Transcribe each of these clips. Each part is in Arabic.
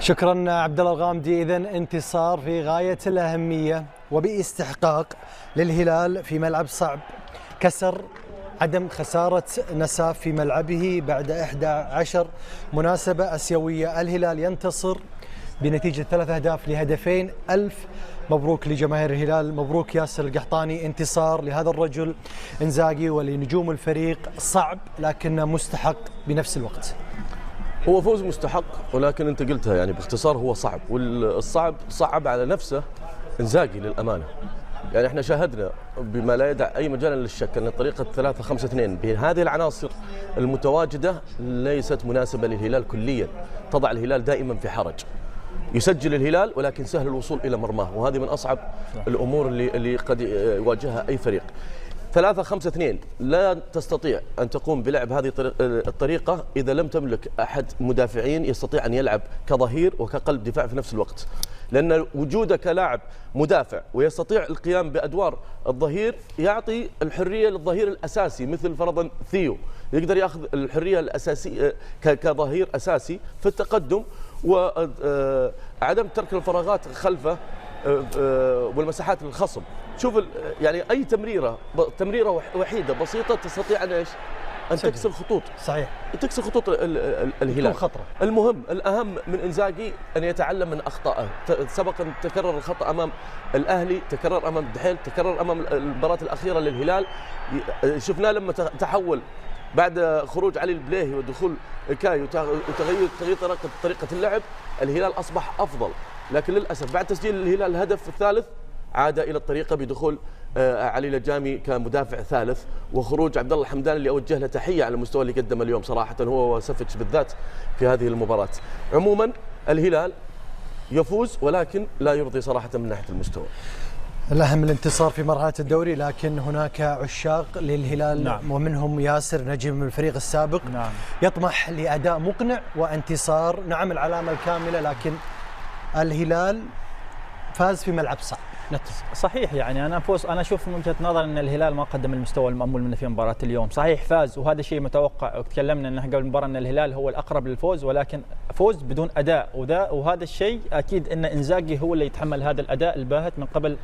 شكرا عبد الله الغامدي. إذن انتصار في غاية الأهمية وباستحقاق للهلال في ملعب صعب، كسر عدم خسارة نساف في ملعبه بعد 11 مناسبة أسيوية. الهلال ينتصر بنتيجة 3 أهداف لهدفين. ألف مبروك لجماهير الهلال، مبروك ياسر القحطاني. انتصار لهذا الرجل إنزاغي ولنجوم الفريق صعب لكنه مستحق بنفس الوقت. هو فوز مستحق، ولكن انت قلتها يعني باختصار هو صعب، والصعب صعب على نفسه إنزاغي للأمانة. يعني احنا شاهدنا بما لا يدع اي مجال للشك ان طريقه 3-5-2 بهذه العناصر المتواجده ليست مناسبه للهلال كليا، تضع الهلال دائما في حرج. يسجل الهلال ولكن سهل الوصول الى مرماه، وهذه من اصعب الامور اللي قد يواجهها اي فريق. 3-5-2 لا تستطيع أن تقوم بلعب هذه الطريقة إذا لم تملك أحد مدافعين يستطيع أن يلعب كظهير وكقلب دفاع في نفس الوقت، لأن وجودك كلاعب مدافع ويستطيع القيام بأدوار الظهير يعطي الحرية للظهير الأساسي مثل فرضا ثيو، يقدر يأخذ الحرية الأساسية كظهير أساسي في التقدم وعدم ترك الفراغات خلفه والمساحات للخصم. شوف يعني اي تمريره وحيده بسيطه تستطيع ان ايش؟ ان تكسر خطوط. صحيح، تكسر خطوط الهلال. خطره. المهم الاهم من إنزاغي ان يتعلم من اخطائه. سبق ان تكرر الخطا امام الاهلي، تكرر امام الدحيل، تكرر امام المباراه الاخيره للهلال. شفناه لما تحول بعد خروج علي البليهي ودخول كاي وتغيير طريقه اللعب، الهلال اصبح افضل. لكن للاسف بعد تسجيل الهلال الهدف الثالث عاد الى الطريقه بدخول علي لجامي كمدافع ثالث، وخروج عبد الله الحمدان اللي اوجه له تحيه على المستوى اللي قدمه اليوم صراحه هو وسفيتش بالذات في هذه المباراه. عموما الهلال يفوز ولكن لا يرضي صراحه من ناحيه المستوى. الأهم الانتصار في مرحلة الدوري، لكن هناك عشاق للهلال. نعم. ومنهم ياسر نجم الفريق السابق. نعم. يطمح لأداء مقنع وانتصار. نعم العلامة الكاملة، لكن الهلال فاز في ملعب صعب. صحيح، يعني انا اشوف من وجهه نظر ان الهلال ما قدم المستوى المامول منه في مباراه اليوم. صحيح فاز وهذا شيء متوقع، وتكلمنا انه قبل المباراه ان الهلال هو الاقرب للفوز، ولكن فوز بدون اداء، وهذا الشيء اكيد ان إنزاغي هو اللي يتحمل هذا الاداء الباهت من قبل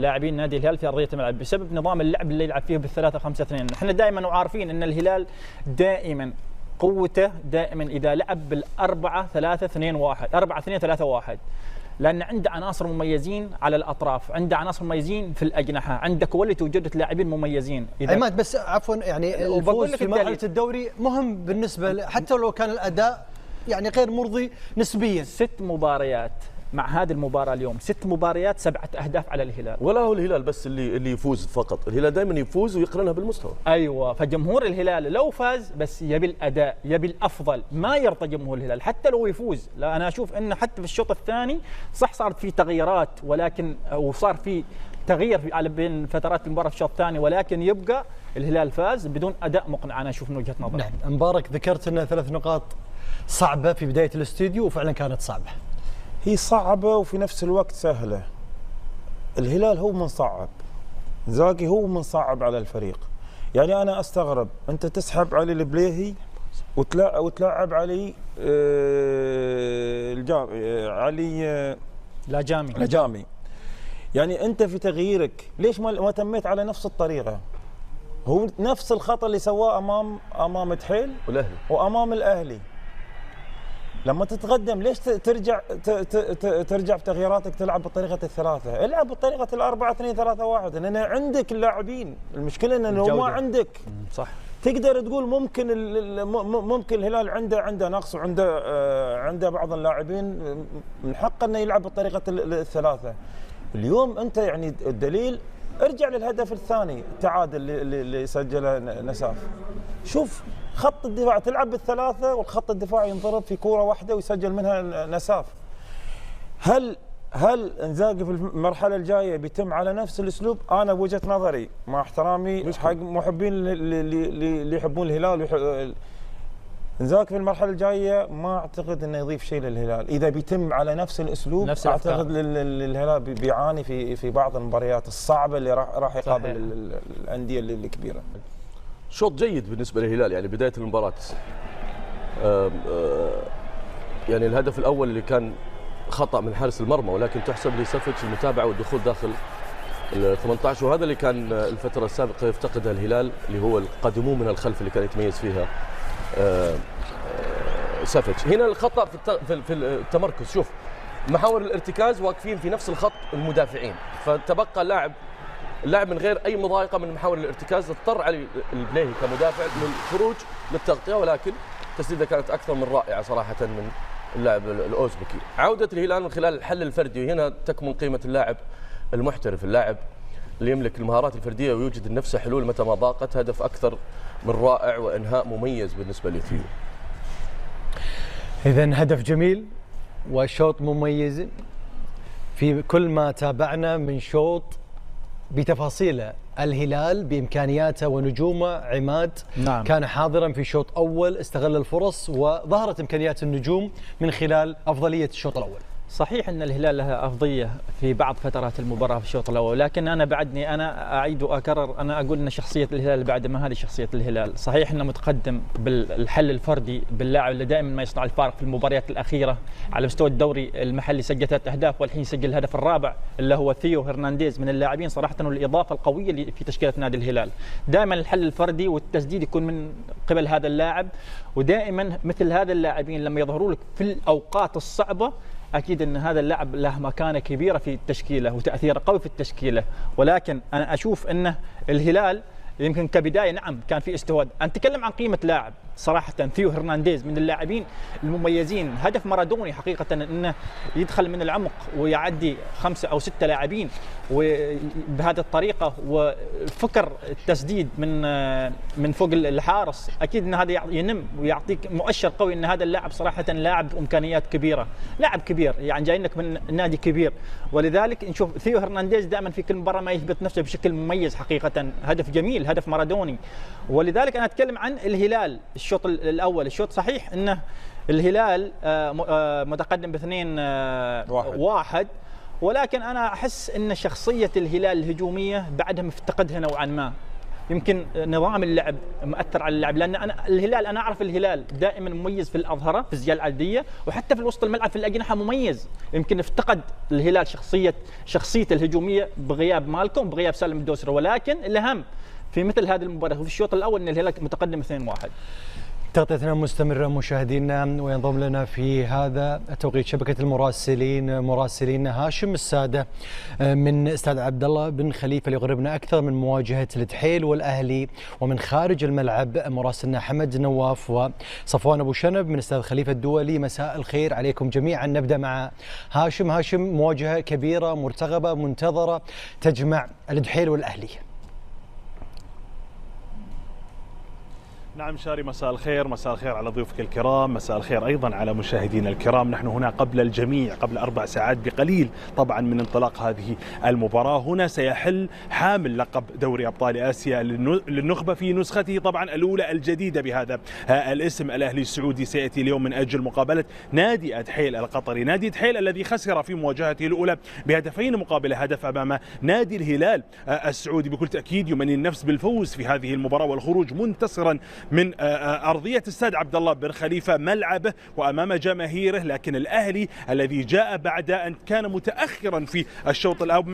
لاعبين نادي الهلال في ارضيه الملعب بسبب نظام اللعب اللي يلعب فيه بال3-5-2. احنا دائما وعارفين ان الهلال دائما قوته اذا لعب بال4-3-2-1 4-2-3-1، لأن عنده عناصر مميزين على الأطراف، عنده عناصر مميزين في الأجنحة، عنده كواليتي وجودة لاعبين مميزين. عماد بس عفوا، يعني الفوز في مرحلة الدوري مهم بالنسبة حتى لو كان الأداء يعني غير مرضي نسبيا. 6 مباريات مع هذه المباراة اليوم، 6 مباريات 7 أهداف على الهلال. ولا هو الهلال بس اللي يفوز فقط، الهلال دائما يفوز ويقرنها بالمستوى. ايوه، فجمهور الهلال لو فاز بس يبي الاداء، يبي الافضل، ما يرضى جمهور الهلال حتى لو يفوز. لا انا اشوف انه حتى في الشوط الثاني صح صارت في تغييرات، ولكن وصار في تغيير على بين فترات المباراه في الشوط الثاني، ولكن يبقى الهلال فاز بدون اداء مقنع. انا اشوف من وجهه نظري. نعم، مبارك ذكرت انها 3 نقاط صعبه في بدايه الاستوديو، وفعلا كانت صعبه. هي صعبة وفي نفس الوقت سهلة. الهلال هو من صعب، إنزاغي هو من صعب على الفريق. يعني أنا أستغرب أنت تسحب علي البليهي وتلاعب علي علي لجامي. يعني أنت في تغييرك ليش ما تميت على نفس الطريقة؟ هو نفس الخطأ اللي سواه أمام دحيل وأمام الأهلي. لما تتقدم ليش ترجع بتغييراتك تلعب بطريقه الثلاثه؟ العب بطريقه ال4-2-3-1 لان عندك اللاعبين. المشكله انه لو ما عندك صح تقدر تقول ممكن الهلال عنده نقص وعنده بعض اللاعبين من حقه انه يلعب بطريقه الثلاثه. اليوم انت يعني الدليل ارجع للهدف الثاني التعادل اللي سجله نساف. شوف خط الدفاع تلعب بالثلاثه والخط الدفاعي ينضرب في كوره واحده ويسجل منها نساف. هل إنزاغي في المرحله الجايه بيتم على نفس الاسلوب؟ انا بوجهه نظري مع احترامي حق محبين اللي يحبون الهلال، إنزاغي في المرحله الجايه ما اعتقد انه يضيف شيء للهلال. اذا بيتم على نفس الاسلوب اعتقد الهلال بيعاني في بعض المباريات الصعبه اللي راح يقابل الانديه الكبيره. شوط جيد بالنسبه للهلال، يعني بدايه المباراه يعني الهدف الاول اللي كان خطا من حارس المرمى، ولكن تحسب لسافيتش المتابعه والدخول داخل ال 18، وهذا اللي كان الفتره السابقه يفتقدها الهلال، اللي هو القادمون من الخلف اللي كان يتميز فيها سافيتش. هنا الخطا في التمركز. شوف محاور الارتكاز واقفين في نفس الخط المدافعين، فتبقى اللاعب من غير اي مضايقه من محاور الارتكاز. اضطر علي البليهي كمدافع للخروج للتغطيه، ولكن التسديده كانت اكثر من رائعه صراحه من اللاعب الاوزبكي. عوده الهلال من خلال الحل الفردي، وهنا تكمن قيمه اللاعب المحترف، اللاعب اللي يملك المهارات الفرديه ويوجد لنفسه حلول متى ما ضاقت. هدف اكثر من رائع وانهاء مميز بالنسبه لثيو. اذا هدف جميل وشوط مميز. في كل ما تابعنا من شوط بتفاصيله، الهلال بامكانياته ونجومه، عماد نعم. كان حاضرا في شوط اول، استغل الفرص وظهرت امكانيات النجوم من خلال افضليه الشوط الاول. صحيح ان الهلال لها افضليه في بعض فترات المباراه في الشوط الاول، لكن انا اعيد واكرر، انا اقول ان شخصيه الهلال بعد ما هذه شخصيه الهلال. صحيح انه متقدم بالحل الفردي باللاعب اللي دائما ما يصنع الفارق في المباريات الاخيره على مستوى الدوري المحلي، سجل 3 أهداف والحين يسجل الهدف الرابع اللي هو ثيو هرنانديز من اللاعبين صراحه الاضافه القويه اللي في تشكيله نادي الهلال. دائما الحل الفردي والتسديد يكون من قبل هذا اللاعب، ودائما مثل هذا اللاعبين لما يظهروا لك في الاوقات الصعبه اكيد ان هذا اللاعب له مكانه كبيره في التشكيله وتاثيره قوي في التشكيله. ولكن انا اشوف انه الهلال يمكن كبدايه نعم كان في استهواد. نتكلم عن قيمه لاعب صراحه، ثيو هرنانديز من اللاعبين المميزين. هدف مارادوني حقيقه انه يدخل من العمق ويعدي 5 أو 6 لاعبين وبهذه الطريقه، وفكر التسديد من فوق الحارس، اكيد ان هذا ينم ويعطيك مؤشر قوي ان هذا اللاعب صراحه لاعب امكانيات كبيره، لاعب كبير يعني جاي لك من نادي كبير. ولذلك نشوف ثيو هرنانديز دائما في كل مباراه ما يثبت نفسه بشكل مميز حقيقه. هدف جميل، هدف مارادوني. ولذلك انا اتكلم عن الهلال الشوط الاول. الشوط صحيح انه الهلال متقدم ب2-1، ولكن انا احس ان شخصيه الهلال الهجوميه بعدها مفتقدها نوعا ما. يمكن نظام اللعب مؤثر على اللعب، لان انا اعرف الهلال دائما مميز في الاظهره في الزياده العدديه، وحتى في وسط الملعب في الاجنحه مميز. يمكن افتقد الهلال شخصيته الهجوميه بغياب مالكم، بغياب سالم الدوسري. ولكن الاهم في مثل هذه المباراه وفي الشوط الاول ان الهلال متقدم 2-1. تغطيتنا مستمرة مشاهدينا، وينضم لنا في هذا التوقيت شبكة مراسلين هاشم السادة من استاد عبد الله بن خليفة ليغربنا أكثر من مواجهة الدحيل والأهلي، ومن خارج الملعب مراسلنا حمد نواف وصفوان أبو شنب من استاد خليفة الدولي. مساء الخير عليكم جميعا. نبدأ مع هاشم. مواجهة كبيرة مرتقبة منتظرة تجمع الدحيل والأهلي. نعم شاري، مساء الخير على ضيوفك الكرام، مساء الخير أيضا على مشاهدينا الكرام. نحن هنا قبل الجميع، قبل 4 ساعات بقليل طبعا من انطلاق هذه المباراة. هنا سيحل حامل لقب دوري أبطال آسيا للنخبة في نسخته طبعا الأولى الجديدة بهذا الاسم. الأهلي السعودي سيأتي اليوم من أجل مقابلة نادي الدحيل القطري. نادي الدحيل الذي خسر في مواجهته الأولى ب2-1 أمام نادي الهلال السعودي، بكل تأكيد يمني النفس بالفوز في هذه المباراة والخروج منتصرا من أرضية استاد عبد الله بن خليفة ملعبه وأمام جماهيره. لكن الأهلي الذي جاء بعد أن كان متأخرا في الشوط الأول